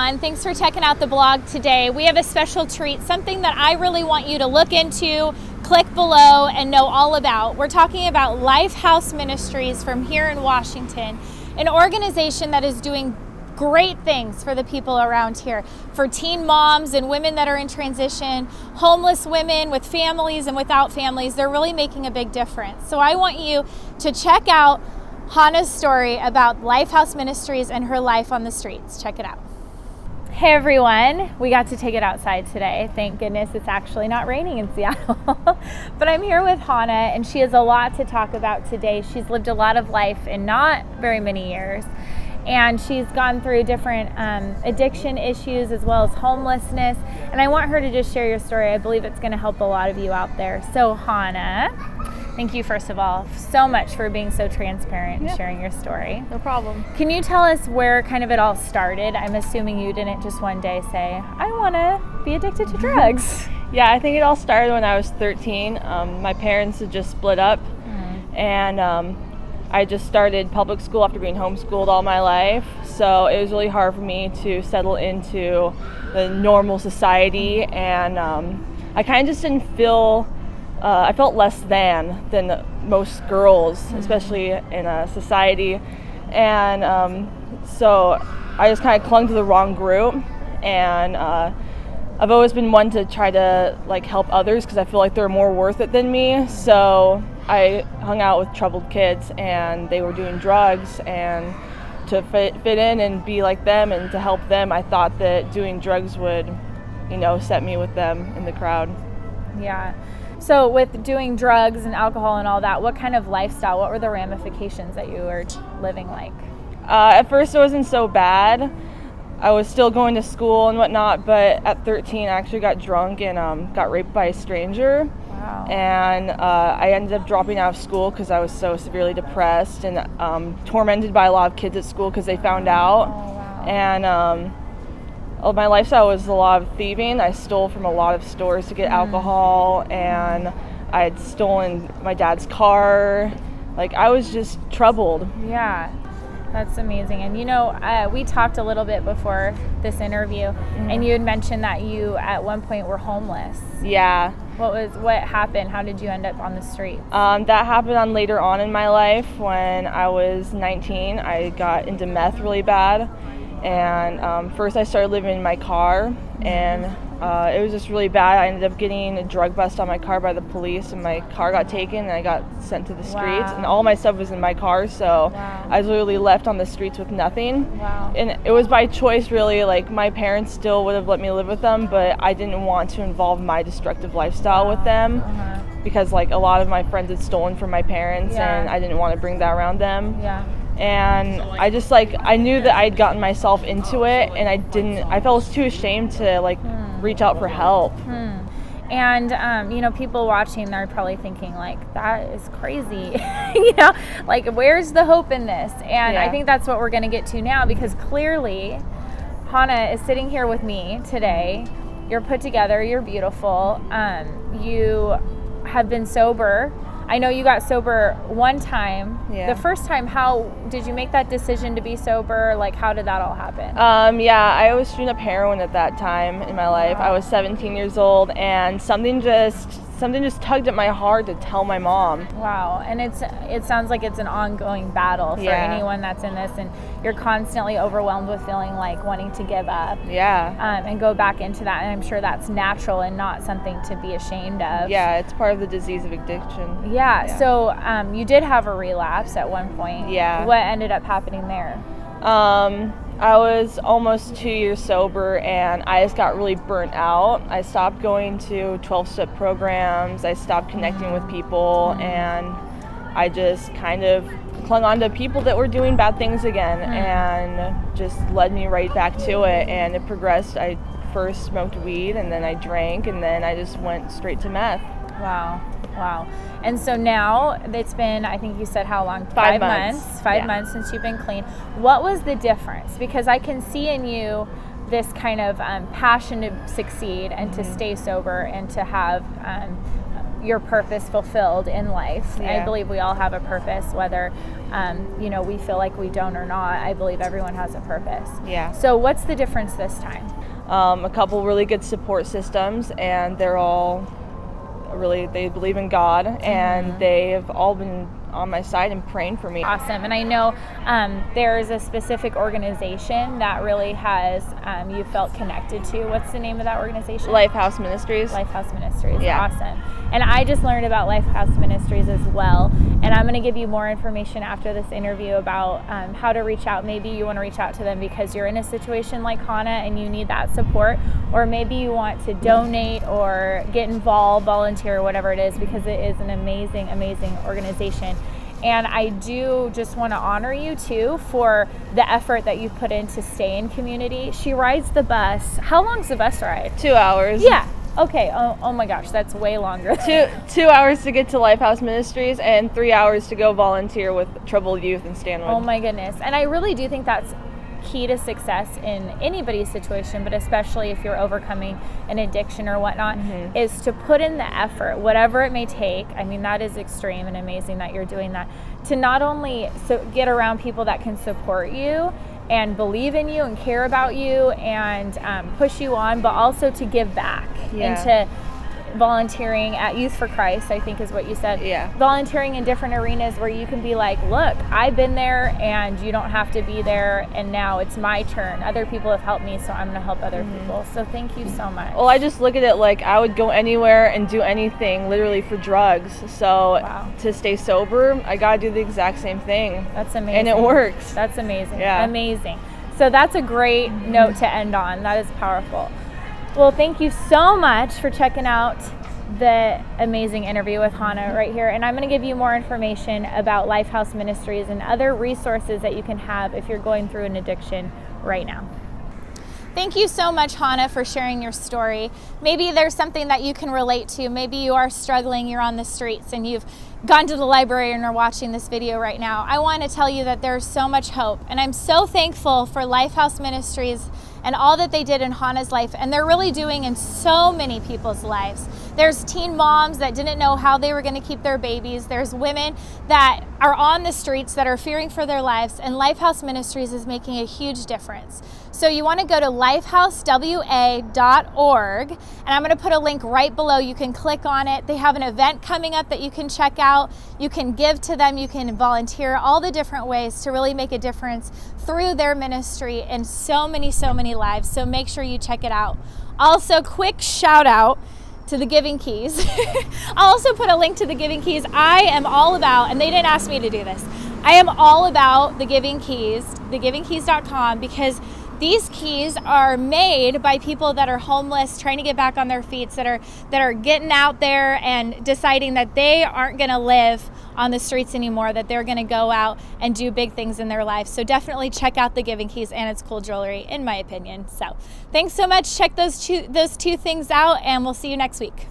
everyone. Thanks for checking out the blog today. We have a special treat, something that I really want you to look into, click below, and know all about. We're talking about Lifehouse Ministries from here in Washington, an organization that is doing great things for the people around here, for teen moms and women that are in transition, homeless women with families and without families. They're really making a big difference. So I want you to check out Hanna's story about Lifehouse Ministries and her life on the streets. Check it out. Hey everyone, we got to take it outside today. Thank goodness it's actually not raining in Seattle. But I'm here with Hanna, and she has a lot to talk about today. She's lived a lot of life in not very many years. And she's gone through different addiction issues as well as homelessness. And I want her to just share your story. I believe it's going to help a lot of you out there. So Hanna, thank you first of all so much for being so transparent and sharing your story. No problem. Can you tell us where kind of it all started? I'm assuming you didn't just one day say, I want to be addicted to drugs. Yeah, I think it all started when I was 13. My parents had just split up, and I just started public school after being homeschooled all my life, so it was really hard for me to settle into the normal society, and I kind of just didn't feel, I felt less than most girls, especially in a society, and so I just kind of clung to the wrong group, and I've always been one to try to help others because I feel like they're more worth it than me, so I hung out with troubled kids, and they were doing drugs, and to fit in and be like them and to help them, I thought that doing drugs would, set me with them in the crowd. Yeah. So with doing drugs and alcohol and all that, what kind of lifestyle, what were the ramifications that you were living like? At first it wasn't so bad. I was still going to school and whatnot, but at 13 I actually got drunk and got raped by a stranger. Wow. And I ended up dropping out of school because I was so severely depressed and tormented by a lot of kids at school because they found out. Oh, wow. And my lifestyle was a lot of thieving. I stole from a lot of stores to get alcohol, and I had stolen my dad's car. I was just troubled. Yeah. That's amazing. And we talked a little bit before this interview, and you had mentioned that you at one point were homeless. Yeah. What happened? How did you end up on the streets? That happened later on in my life. When I was 19, I got into meth really bad. And first I started living in my car, and it was just really bad. I ended up getting a drug bust on my car by the police, and my car got taken, and I got sent to the streets. Wow. And all my stuff was in my car, so Wow. I was literally left on the streets with nothing. Wow. And it was by choice, really. My parents still would have let me live with them, but I didn't want to involve my destructive lifestyle with them. Because a lot of my friends had stolen from my parents, and I didn't want to bring that around them. Yeah. And I just I knew that I'd gotten myself into it, and I felt too ashamed to reach out for help. And people watching, they're probably thinking that is crazy. Where's the hope in this? And I think that's what we're going to get to now, because clearly Hanna is sitting here with me today. You're put together, you're beautiful. You have been sober. I know you got sober one time. Yeah. The first time, how did you make that decision to be sober? How did that all happen? I was shooting up heroin at that time in my life. I was 17 years old, and something just tugged at my heart to tell my mom. Wow. And it sounds like it's an ongoing battle for anyone that's in this, and you're constantly overwhelmed with feeling wanting to give up. Yeah. And go back into that, and I'm sure that's natural and not something to be ashamed of. Yeah, it's part of the disease of addiction. Yeah. So you did have a relapse at one point. Yeah. What ended up happening there? I was almost 2 years sober, and I just got really burnt out. I stopped going to 12-step programs. I stopped connecting with people, and I just kind of clung on to people that were doing bad things again, and just led me right back to it. And it progressed. I first smoked weed, and then I drank, and then I just went straight to meth. Wow. And so now it's been, I think you said how long? 5 months. 5 months since you've been clean. What was the difference? Because I can see in you this kind of passion to succeed and to stay sober and to have, your purpose fulfilled in life. Yeah. I believe we all have a purpose, whether we feel like we don't or not. I believe everyone has a purpose. Yeah. So what's the difference this time? A couple really good support systems, and they're all they believe in God, and they have all been on my side and praying for me. Awesome. And I know there's a specific organization that really has you felt connected to. What's the name of that organization? Lifehouse Ministries. Lifehouse Ministries. Yeah. Awesome. And I just learned about Lifehouse Ministries as well. And I'm going to give you more information after this interview about how to reach out. Maybe you want to reach out to them because you're in a situation like Hanna and you need that support. Or maybe you want to donate or get involved, volunteer, whatever it is, because it is an amazing, amazing organization. And I do just want to honor you too for the effort that you've put in to stay in community. She rides the bus. How long's the bus ride? 2 hours. Yeah. Okay. Oh my gosh, that's way longer. 2 hours to get to Lifehouse Ministries and 3 hours to go volunteer with troubled youth in Stanwood. Oh my goodness. And I really do think that's key to success in anybody's situation, but especially if you're overcoming an addiction or whatnot, is to put in the effort, whatever it may take. I mean, that is extreme and amazing that you're doing that, to not only get around people that can support you and believe in you and care about you and push you on, but also to give back into volunteering at Youth for Christ, I think is what you said. Yeah. Volunteering in different arenas where you can be like, look, I've been there and you don't have to be there, and now it's my turn. Other people have helped me, so I'm going to help other people. So thank you so much. Well, I just look at it like I would go anywhere and do anything literally for drugs. So to stay sober, I got to do the exact same thing. That's amazing. And it works. That's amazing. Yeah. Amazing. So that's a great note to end on. That is powerful. Well, thank you so much for checking out the amazing interview with Hanna right here. And I'm going to give you more information about Lifehouse Ministries and other resources that you can have if you're going through an addiction right now. Thank you so much, Hanna, for sharing your story. Maybe there's something that you can relate to. Maybe you are struggling, you're on the streets, and you've gone to the library and are watching this video right now. I want to tell you that there's so much hope. And I'm so thankful for Lifehouse Ministries and all that they did in Hanna's life, and they're really doing in so many people's lives. There's teen moms that didn't know how they were going to keep their babies. There's women that are on the streets that are fearing for their lives, and Lifehouse Ministries is making a huge difference. So you want to go to lifehousewa.org, and I'm going to put a link right below. You can click on it. They have an event coming up that you can check out. You can give to them. You can volunteer, all the different ways to really make a difference through their ministry in so many lives. So make sure you check it out. Also, quick shout out to the Giving Keys. I'll also put a link to the Giving Keys. I am all about, and they didn't ask me to do this, I am all about the Giving Keys, thegivingkeys.com, because these keys are made by people that are homeless, trying to get back on their feet, that are getting out there and deciding that they aren't going to live on the streets anymore, that they're going to go out and do big things in their lives. So definitely check out the Giving Keys, and it's cool jewelry, in my opinion. So thanks so much. Check those two things out, and we'll see you next week.